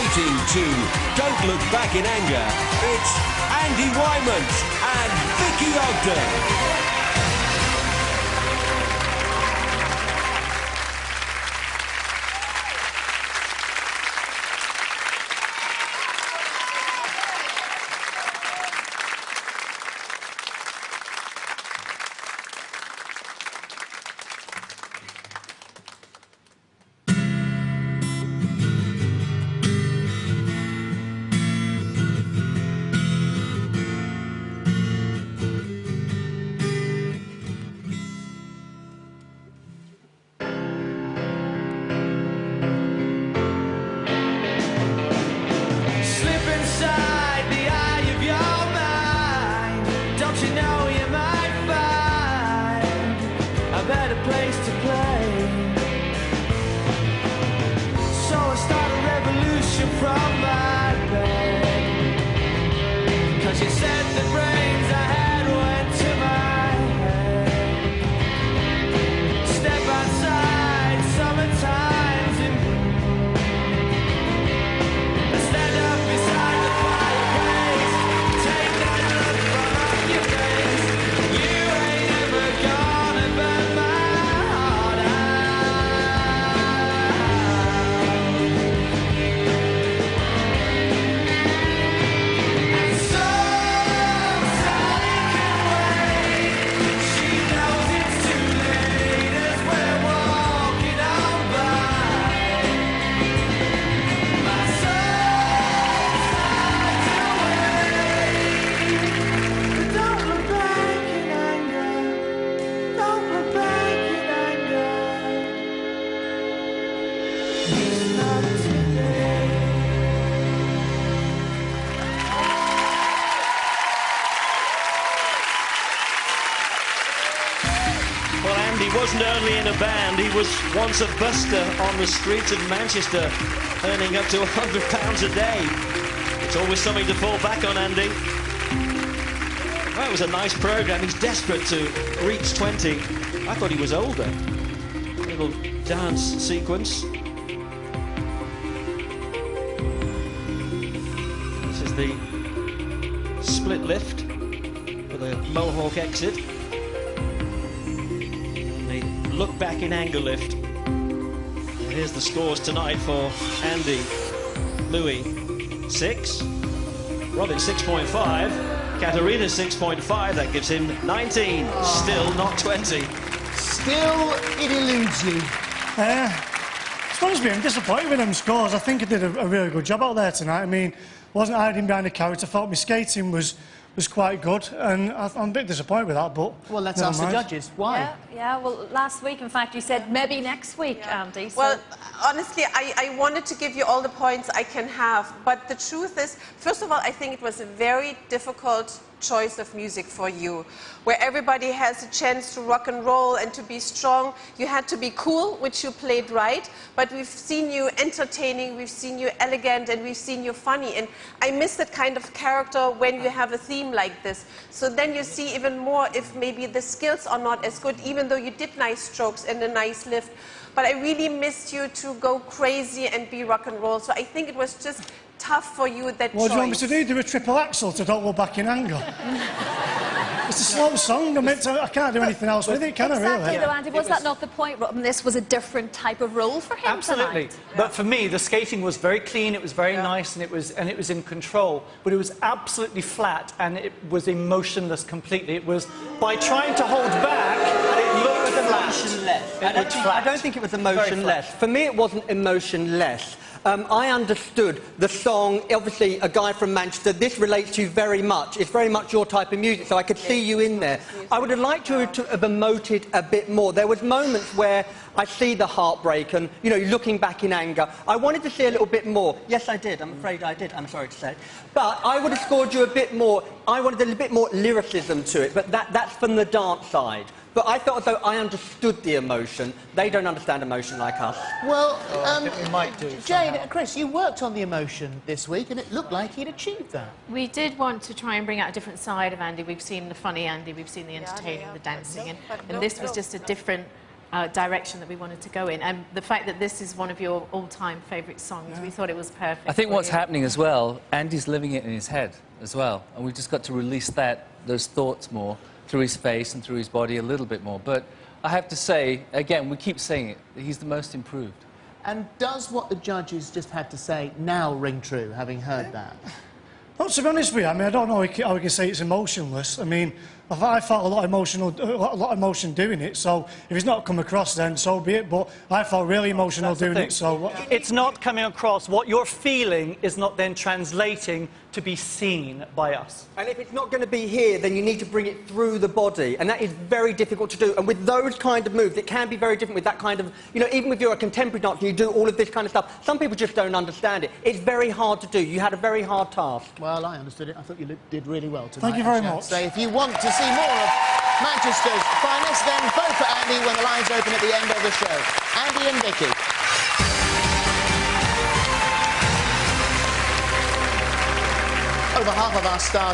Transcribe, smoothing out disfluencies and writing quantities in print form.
skating to Don't Look Back in Anger, it's Andy Whyment and Vicky Ogden. He wasn't only in a band, he was once a buster on the streets of Manchester, earning up to £100 a day. It's always something to fall back on, Andy. Well, it was a nice programme. He's desperate to reach 20. I thought he was older. Little dance sequence. This is the split lift for the Mohawk exit. Look back in anger lift. And here's the scores tonight for Andy. Louis 6, Robin 6.5, Katerina 6.5. That gives him 19. Still not 20. Still it eludes you. To be honest with you, I'm disappointed with them scores. I think I did a really good job out there tonight. I mean, wasn't hiding behind the character. I thought my skating was quite good, and I'm a bit disappointed with that, but... Well, let's ask the judges. Why? Yeah, well, last week, in fact, you said maybe next week, Andy. So. Well, honestly, I wanted to give you all the points I can have, but the truth is, first of all, I think it was a very difficult choice of music for you, where everybody has a chance to rock and roll and to be strong. You had to be cool, which you played right, but we've seen you entertaining, we've seen you elegant, and we've seen you funny, and I miss that kind of character when you have a theme like this. So then you see even more if maybe the skills are not as good, even though you did nice strokes and a nice lift. But I really missed you to go crazy and be rock and roll, so I think it was just tough for you, that What do you want me to do? Do a triple axel to Don't Look Back in Anger? It's a slow song. I can't do anything else with it, can I, really? Exactly, though, Andy. Was that not the point, Robin? This was a different type of role for him Absolutely. tonight. But for me, the skating was very clean, it was very nice, and it was in control. But it was absolutely flat, and it was emotionless completely. It was, by trying to hold back, it looked emotionless. I don't think it was emotionless. For me, it wasn't emotionless. I understood the song, obviously a guy from Manchester, this relates to you very much. It's very much your type of music, so I could see you in there. I would have liked you to have emoted a bit more. There was moments where I see the heartbreak and, you know, looking back in anger. I wanted to see a little bit more. Yes, I did. I'm afraid I did. I'm sorry to say. But I would have scored you a bit more. I wanted a little bit more lyricism to it, but that's from the dance side. But I felt as though I understood the emotion. They don't understand emotion like us. Well, I think we might do. Jane, Chris, you worked on the emotion this week, and it looked like he'd achieved that. We did want to try and bring out a different side of Andy. We've seen the funny Andy, we've seen the entertaining, the dancing, and this was just a different direction that we wanted to go in. And the fact that this is one of your all-time favourite songs, we thought it was perfect. I think for what's you. happening as well, Andy's living it in his head as well, and we've just got to release those thoughts more through his face and through his body a little bit more. But I have to say, again, we keep saying it, he's the most improved. And does what the judges just had to say now ring true, having heard that? Well, to be honest with you, I mean, I don't know how we can say it's emotionless. I mean, I felt a lot of emotion doing it, so if it's not come across, then so be it. But I felt really emotional doing it, so... It's not coming across. What you're feeling is not then translating to be seen by us. And if it's not going to be here, then you need to bring it through the body, and that is very difficult to do. And with those kind of moves, it can be very different with that kind of... You know, even if you're a contemporary dancer and you do all of this kind of stuff, some people just don't understand it. It's very hard to do. You had a very hard task. Well, I understood it. I thought you did really well tonight. Thank you very much. So if you want to see more of Manchester's finest, then vote for Andy when the lines open at the end of the show. Andy and Vicky. Over half of our stars